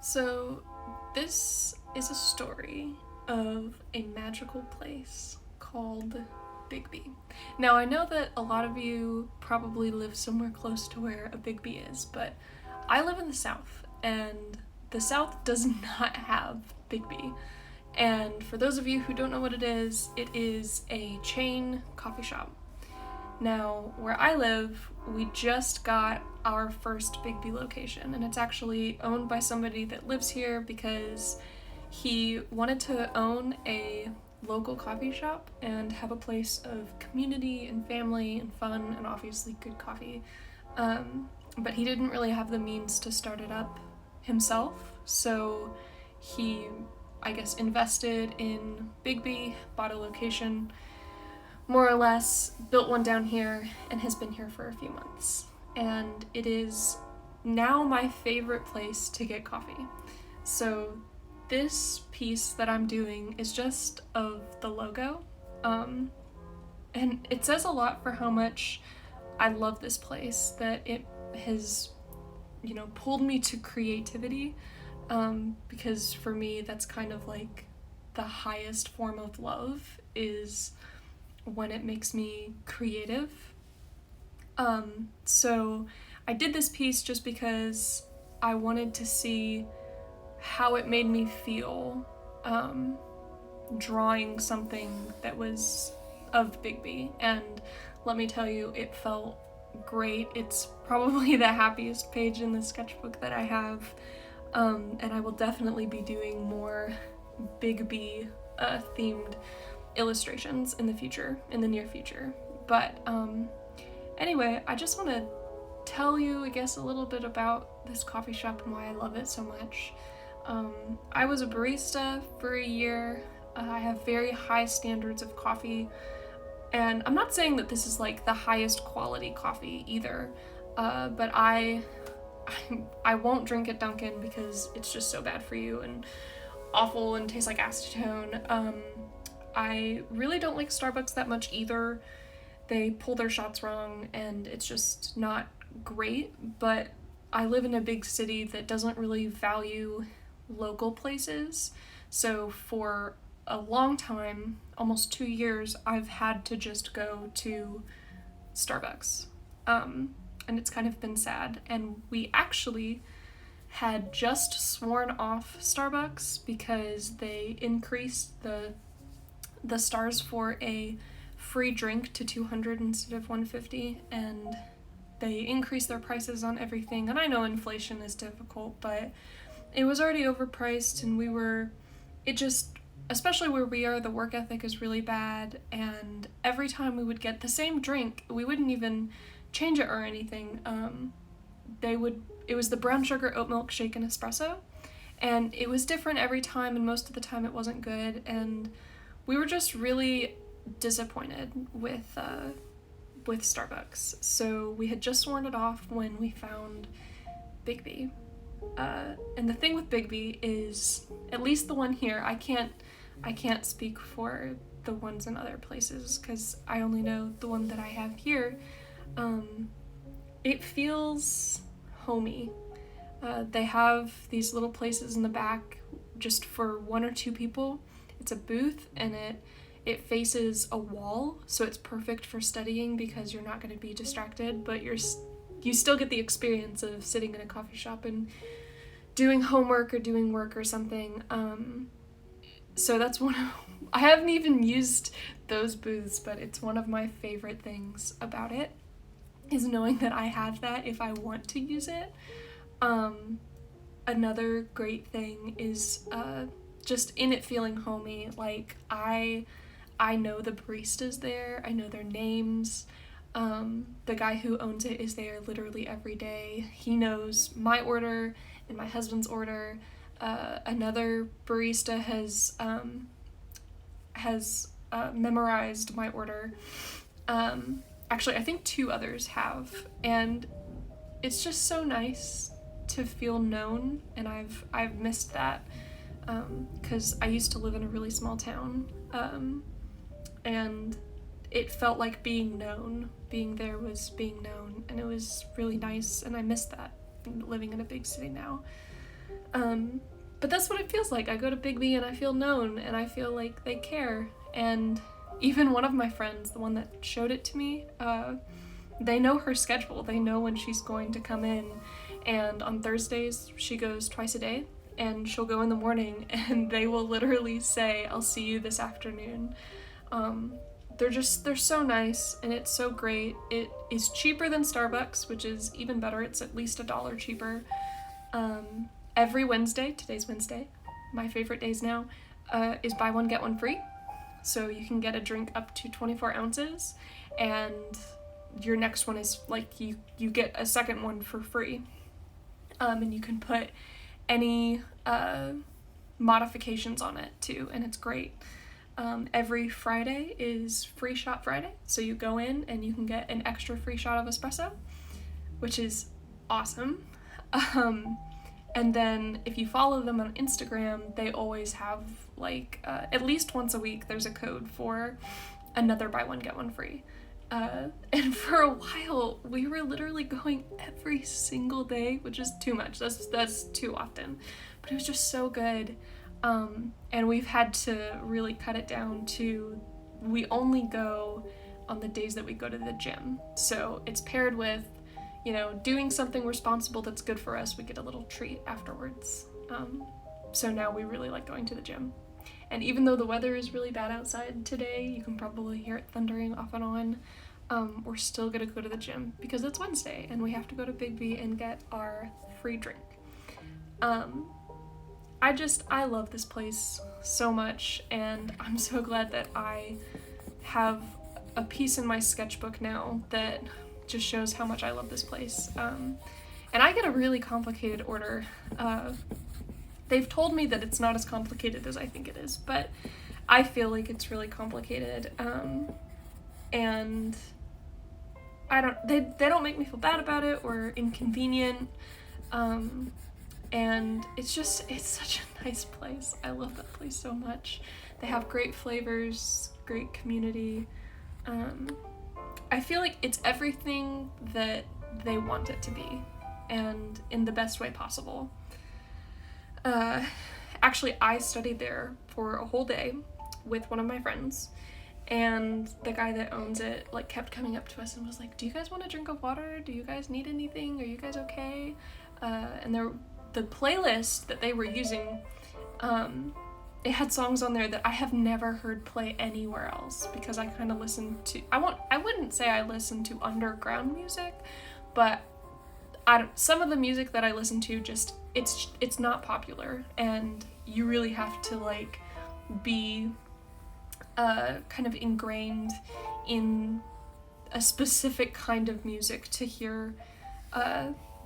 So, this is a story of a magical place called Biggby. Now, I know that a lot of you probably live somewhere close to where a Biggby is, but I live in the South, and the South does not have Biggby. And for those of you who don't know what it is a chain coffee shop. Now, where I live, we just got our first Biggby location, and it's actually owned by somebody that lives here because he wanted to own a local coffee shop and have a place of community and family and fun and obviously good coffee. But he didn't really have the means to start it up himself, so he, I guess, invested in Biggby, bought a location, more or less built one down here, and has been here for a few months. And it is now my favorite place to get coffee. So this piece that I'm doing is just of the logo. And it says a lot for how much I love this place, that it has, pulled me to creativity. Because for me, that's kind of like the highest form of love is when it makes me creative. So I did this piece just because I wanted to see how it made me feel drawing something that was of Biggby, and let me tell you, it felt great. It's probably the happiest page in the sketchbook that I have, and I will definitely be doing more Biggby themed illustrations in the near future. But anyway, I just want to tell you, I guess, a little bit about this coffee shop and why I love it so much. I was a barista for a year. I have very high standards of coffee, and I'm not saying that this is like the highest quality coffee either, but I won't drink at Dunkin' because it's just so bad for you and awful and tastes like acetone. I really don't like Starbucks that much either. They pull their shots wrong and it's just not great, but I live in a big city that doesn't really value local places. So for a long time, almost 2 years, I've had to just go to Starbucks. And it's kind of been sad. And we actually had just sworn off Starbucks because they increased the stars for a free drink to 200 instead of 150, and they increased their prices on everything. And I know inflation is difficult, but it was already overpriced, and especially where we are, the work ethic is really bad, and every time we would get the same drink, we wouldn't even change it or anything. It was the brown sugar oat milk shaken espresso, and it was different every time, and most of the time it wasn't good, and we were just really disappointed with Starbucks. So we had just sworn it off when we found Biggby. And the thing with Biggby is, at least the one here, I can't speak for the ones in other places because I only know the one that I have here. It feels homey. They have these little places in the back just for 1 or 2 people. It's a booth, and it faces a wall, so it's perfect for studying because you're not going to be distracted, but you still get the experience of sitting in a coffee shop and doing homework or doing work or something. So that's I haven't even used those booths, but it's one of my favorite things about it, is knowing that I have that if I want to use it. Another great thing is just in it feeling homey. Like I know the baristas there, I know their names. The guy who owns it is there literally every day. He knows my order and my husband's order. Another barista has memorized my order. Actually, I think 2 others have, and it's just so nice to feel known, and I've missed that. Because I used to live in a really small town, and it felt like being known. Being there was being known, and it was really nice, and I miss that living in a big city now. But that's what it feels like. I go to Biggby and I feel known and I feel like they care. And even one of my friends, the one that showed it to me, they know her schedule. They know when she's going to come in. And on Thursdays, she goes twice a day. And she'll go in the morning and they will literally say, I'll see you this afternoon. They're so nice and it's so great. It is cheaper than Starbucks, which is even better. It's at least $1 cheaper. Every Wednesday, today's Wednesday, my favorite days now, is buy one, get one free. So you can get a drink up to 24 ounces and your next one is like you get a second one for free. And you can put any modifications on it too, and it's great. Every Friday is Free Shot Friday, so you go in and you can get an extra free shot of espresso, which is awesome. And then if you follow them on Instagram, they always have like at least once a week there's a code for another buy one get one free. And for a while we were literally going every single day, which is too much. That's too often, but it was just so good. And we've had to really cut it down to we only go on the days that we go to the gym. So it's paired with, doing something responsible that's good for us. We get a little treat afterwards. So now we really like going to the gym. And even though the weather is really bad outside today, you can probably hear it thundering off and on, we're still gonna go to the gym because it's Wednesday and we have to go to Biggby and get our free drink. I love this place so much, and I'm so glad that I have a piece in my sketchbook now that just shows how much I love this place. And I get a really complicated order. They've told me that it's not as complicated as I think it is, but I feel like it's really complicated. And they don't make me feel bad about it or inconvenient. And it's such a nice place. I love that place so much. They have great flavors, great community. I feel like it's everything that they want it to be, and in the best way possible. Actually, I studied there for a whole day with one of my friends, and the guy that owns it kept coming up to us and was like, "Do you guys want a drink of water? Do you guys need anything? Are you guys okay?" And the playlist that they were using, it had songs on there that I have never heard play anywhere else, because I kind of listen to, I wouldn't say I listen to underground music, but some of the music that I listen to just, it's not popular, and you really have to be kind of ingrained in a specific kind of music to hear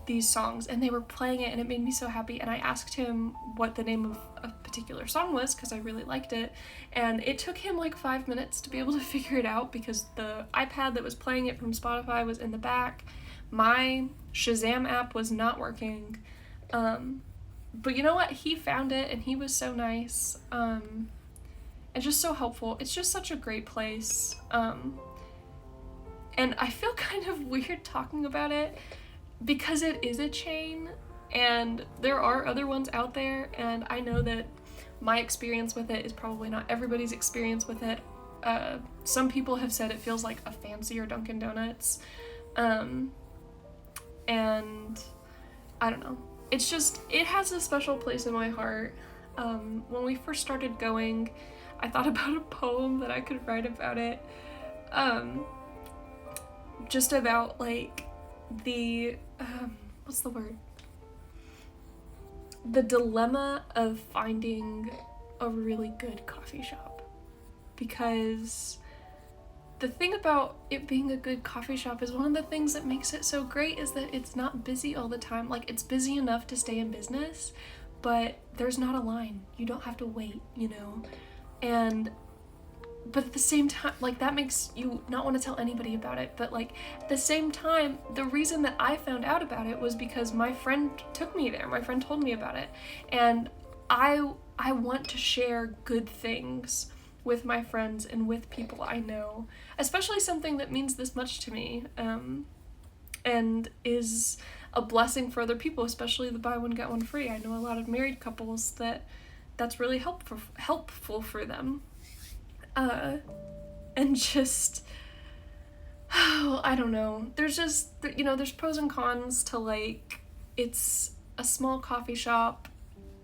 these songs. And they were playing it and it made me so happy, and I asked him what the name of a particular song was because I really liked it, and it took him 5 minutes to be able to figure it out because the iPad that was playing it from Spotify was in the back. My Shazam app was not working, but you know what, he found it and he was so nice, and just so helpful. It's just such a great place, and I feel kind of weird talking about it because it is a chain and there are other ones out there, and I know that my experience with it is probably not everybody's experience with it. Some people have said it feels like a fancier Dunkin' Donuts, and I don't know. It's just, it has a special place in my heart. When we first started going, I thought about a poem that I could write about it, just about the what's the word? The dilemma of finding a really good coffee shop. Because the thing about it being a good coffee shop is one of the things that makes it so great is that it's not busy all the time. It's busy enough to stay in business, but there's not a line. You don't have to wait, but at the same time, that makes you not want to tell anybody about it. But at the same time, the reason that I found out about it was because my friend took me there. My friend told me about it. And I want to share good things with my friends and with people I know, especially something that means this much to me, and is a blessing for other people, especially the buy one get one free. I know a lot of married couples that's really helpful for them. And just, oh, I don't know. There's just, there's pros and cons to, like, it's a small coffee shop,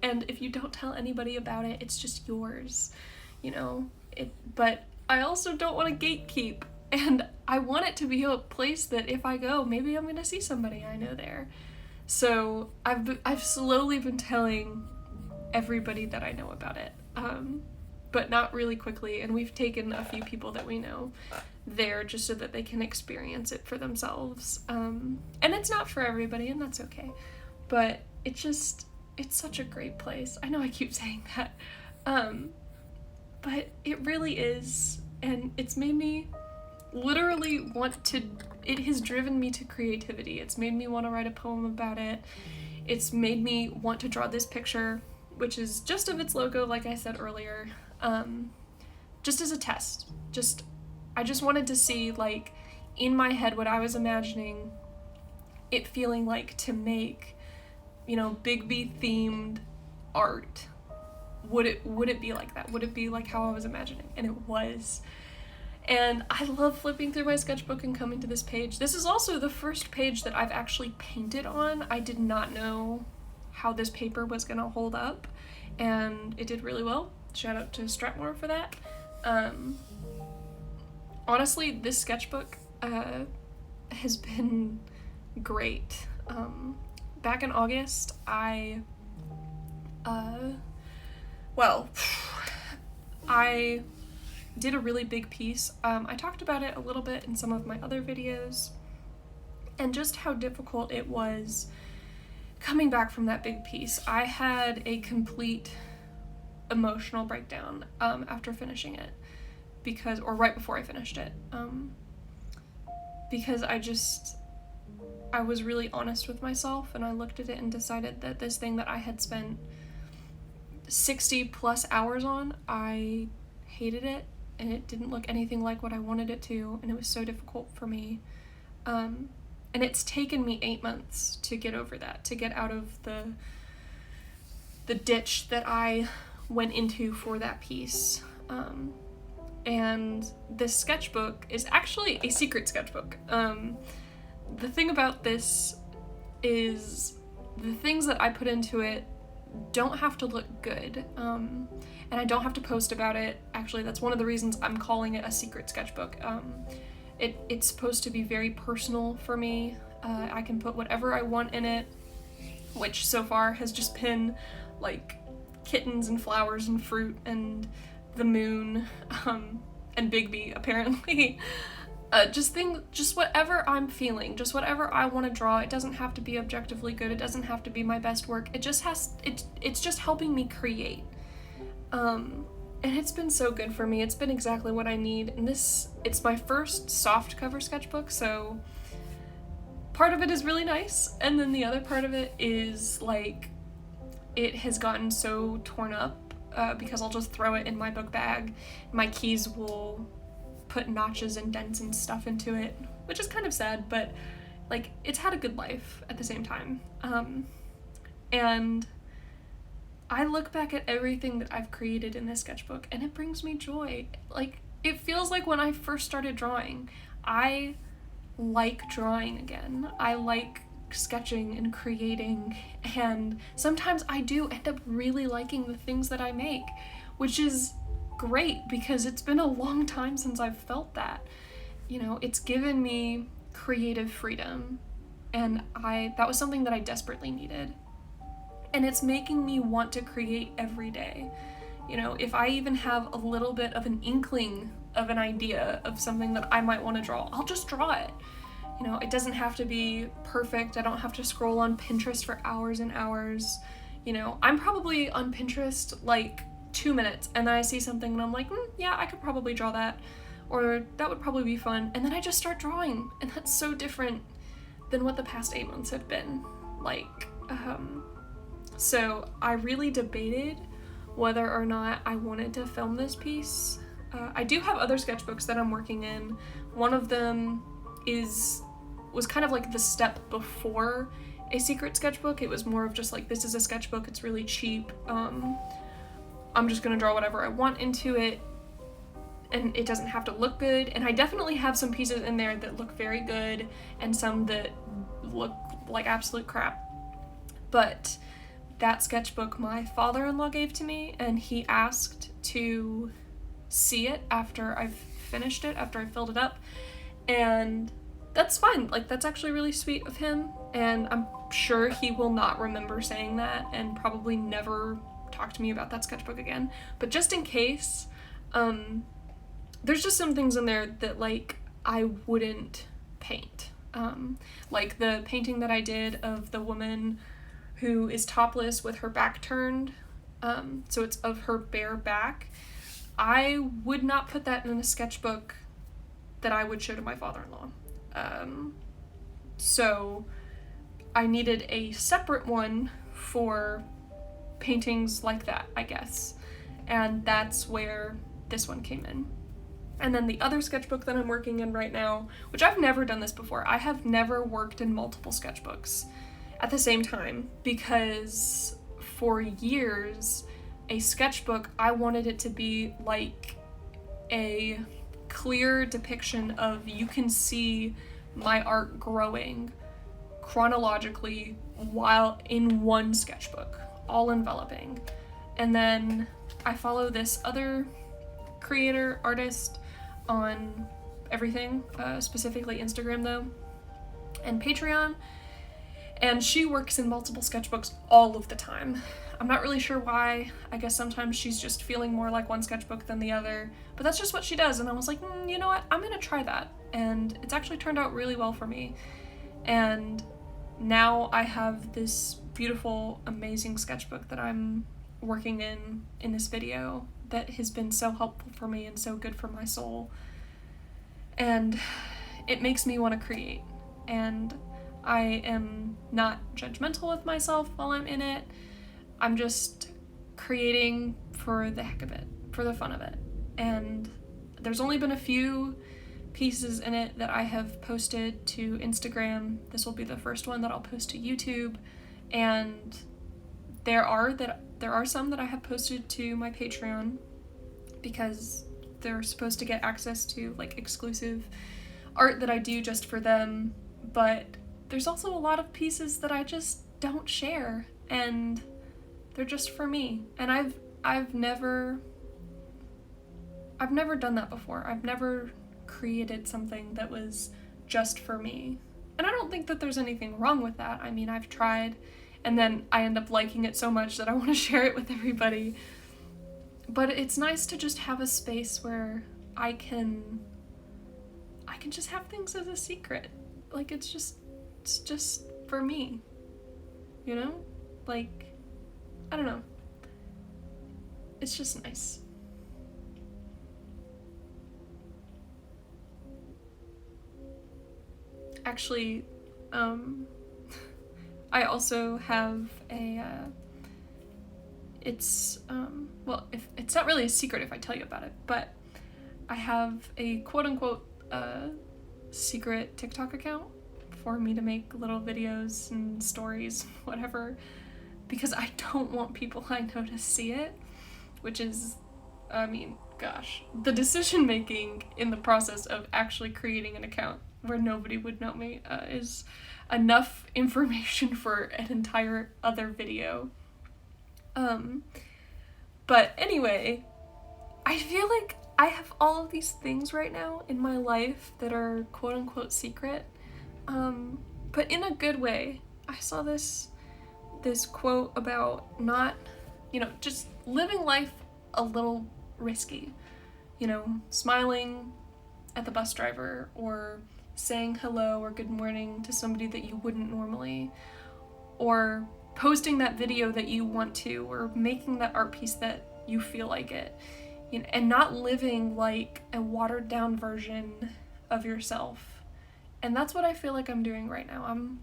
and if you don't tell anybody about it, it's just yours, but I also don't want to gatekeep, and I want it to be a place that if I go, maybe I'm gonna see somebody I know there. So I've slowly been telling everybody that I know about it, but not really quickly, and we've taken a few people that we know there just so that they can experience it for themselves. And it's not for everybody, and that's okay, but it's such a great place. I know I keep saying that, but it really is, and it's made me literally it has driven me to creativity. It's made me want to write a poem about it. It's made me want to draw this picture, which is just of its logo, like I said earlier, just as a test. I just wanted to see, like, in my head what I was imagining it feeling like to make, Biggby themed art. Would it be like that? Would it be like how I was imagining? And it was. And I love flipping through my sketchbook and coming to this page. This is also the first page that I've actually painted on. I did not know how this paper was gonna hold up, and it did really well. Shout out to Stratmore for that. Honestly, this sketchbook has been great. Back in August, I did a really big piece. I talked about it a little bit in some of my other videos, and just how difficult it was coming back from that big piece. I had a complete emotional breakdown after finishing it, or right before I finished it, because I was really honest with myself, and I looked at it and decided that this thing that I had spent 60 plus hours on, I hated it, and it didn't look anything like what I wanted it to, and it was so difficult for me. And it's taken me 8 months to get over that, to get out of the ditch that I went into for that piece. And this sketchbook is actually a secret sketchbook. The thing about this is the things that I put into it don't have to look good, and I don't have to post about it. Actually, that's one of the reasons I'm calling it a secret sketchbook. It's supposed to be very personal for me. I can put whatever I want in it, which so far has just been like kittens and flowers and fruit and the moon, and Biggby apparently. Just whatever I'm feeling, just whatever I want to draw. It doesn't have to be objectively good. It doesn't have to be my best work. It's just helping me create. And it's been so good for me. It's been exactly what I need. And it's my first soft cover sketchbook, so part of it is really nice, and then the other part of it is like it has gotten so torn up because I'll just throw it in my book bag. My keys will put notches and dents and stuff into it, which is kind of sad, but like it's had a good life at the same time. And I look back at everything that I've created in this sketchbook and it brings me joy. Like, it feels like when I first started drawing. I like drawing again. I like sketching and creating, and sometimes I do end up really liking the things that I make, which is great because it's been a long time since I've felt that. It's given me creative freedom, and that was something that I desperately needed. And it's making me want to create every day. If I even have a little bit of an inkling of an idea of something that I might want to draw, I'll just draw it. It doesn't have to be perfect. I don't have to scroll on Pinterest for hours and hours. I'm probably on Pinterest like 2 minutes, and then I see something and I'm like, yeah, I could probably draw that, or that would probably be fun, and then I just start drawing, and that's so different than what the past 8 months have been like. So I really debated whether or not I wanted to film this piece. I do have other sketchbooks that I'm working in. One of them was kind of like the step before a secret sketchbook. It was more of just like, this is a sketchbook, it's really cheap. I'm just gonna draw whatever I want into it, and it doesn't have to look good. And I definitely have some pieces in there that look very good and some that look like absolute crap. But that sketchbook my father-in-law gave to me, and he asked to see it after I've finished it, after I filled it up, and that's fine. Like, that's actually really sweet of him, and I'm sure he will not remember saying that and probably never talk to me about that sketchbook again. But just in case, there's just some things in there that, like, I wouldn't paint. Like the painting that I did of the woman who is topless with her back turned, so it's of her bare back. I would not put that in a sketchbook that I would show to my father-in-law. So I needed a separate one for paintings like that, I guess. And that's where this one came in. And then the other sketchbook that I'm working in right now, which I've never done this before. I have never worked in multiple sketchbooks at the same time, because for years, a sketchbook, I wanted it to be like a clear depiction of, you can see my art growing chronologically while in one sketchbook, all enveloping. And then I follow this other creator, artist on everything, specifically Instagram though, and Patreon, and she works in multiple sketchbooks all of the time. I'm not really sure why. I guess sometimes she's just feeling more like one sketchbook than the other, but that's just what she does. And I was like, you know what, I'm gonna try that. And it's actually turned out really well for me. And now I have this beautiful, amazing sketchbook that I'm working in this video that has been so helpful for me and so good for my soul. And it makes me want to create. And I am not judgmental with myself while I'm in it. I'm just creating for the heck of it, for the fun of it. And there's only been a few pieces in it that I have posted to Instagram. This will be the first one that I'll post to YouTube. And there are some that I have posted to my Patreon, because they're supposed to get access to like exclusive art that I do just for them. But there's also a lot of pieces that I just don't share, and they're just for me. And I've never done that before. I've never created something that was just for me. And I don't think that there's anything wrong with that. I mean, I've tried, and then I end up liking it so much that I want to share it with everybody. But it's nice to just have a space where I can just have things as a secret. Like, it's just for me, you know? Like, I don't know. It's just nice. Actually, I also have a, well, if it's not really a secret if I tell you about it, but I have a quote-unquote secret TikTok account for me to make little videos and stories, whatever, because I don't want people I know to see it, which is, I mean, gosh, the decision making in the process of actually creating an account where nobody would know me is enough information for an entire other video. But anyway, I feel like I have all of these things right now in my life that are quote-unquote secret, but in a good way. I saw this quote about not, just living life a little risky, smiling at the bus driver, or saying hello or good morning to somebody that you wouldn't normally, or posting that video that you want to, or making that art piece that you feel like it, and not living like a watered down version of yourself. And that's what I feel like I'm doing right now. I'm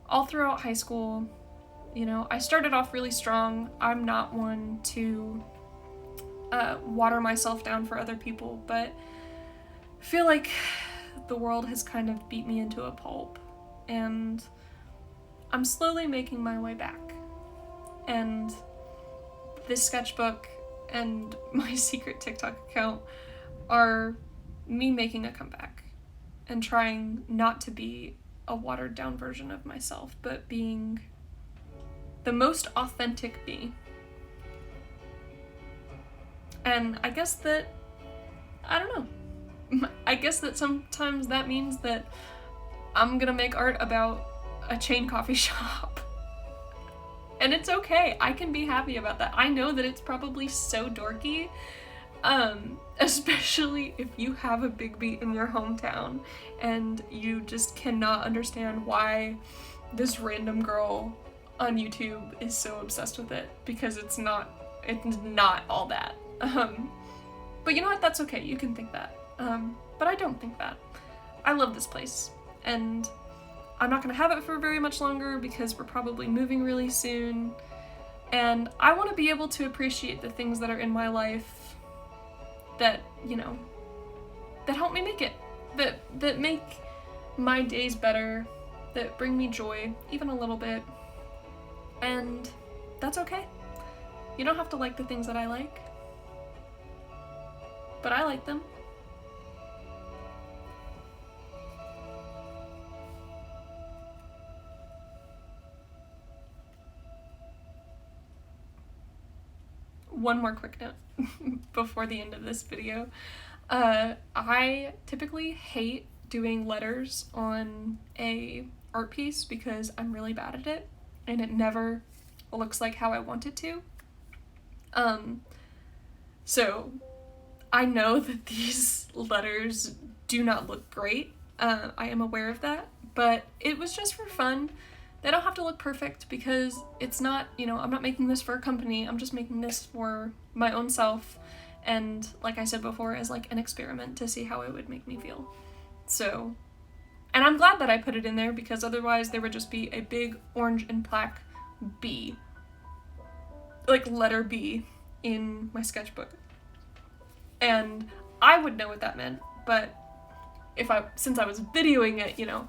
all throughout high school, I started off really strong. I'm not one to water myself down for other people, but I feel like the world has kind of beat me into a pulp, and I'm slowly making my way back. And this sketchbook and my secret TikTok account are me making a comeback and trying not to be a watered down version of myself, but being the most authentic me. And I guess that, I don't know, I guess that sometimes that means that I'm gonna make art about a chain coffee shop. And it's okay, I can be happy about that. I know that it's probably so dorky, especially if you have a Biggby in your hometown and you just cannot understand why this random girl on YouTube is so obsessed with it, because it's not all that. But you know what, that's okay, you can think that. But I don't think that. I love this place, and I'm not gonna have it for very much longer because we're probably moving really soon, and I want to be able to appreciate the things that are in my life that, you know, that help me make it, that make my days better, that bring me joy, even a little bit, and that's okay. You don't have to like the things that I like, but I like them. One more quick note before the end of this video. I typically hate doing letters on a art piece because I'm really bad at it and it never looks like how I want it to. So I know that these letters do not look great. I am aware of that, but it was just for fun. They don't have to look perfect because it's not, you know, I'm not making this for a company, I'm just making this for my own self, and like I said before, as like an experiment to see how it would make me feel. So, and I'm glad that I put it in there because otherwise there would just be a big orange and black B, like letter B in my sketchbook. And I would know what that meant, but since I was videoing it, you know,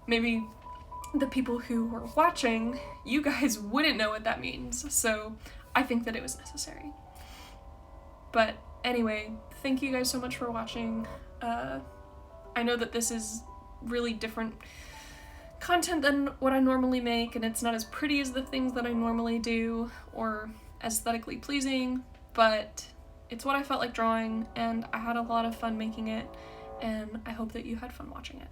maybe the people who were watching, you guys wouldn't know what that means, so I think that it was necessary. But anyway, thank you guys so much for watching. I know that this is really different content than what I normally make, and it's not as pretty as the things that I normally do, or aesthetically pleasing, but it's what I felt like drawing, and I had a lot of fun making it, and I hope that you had fun watching it.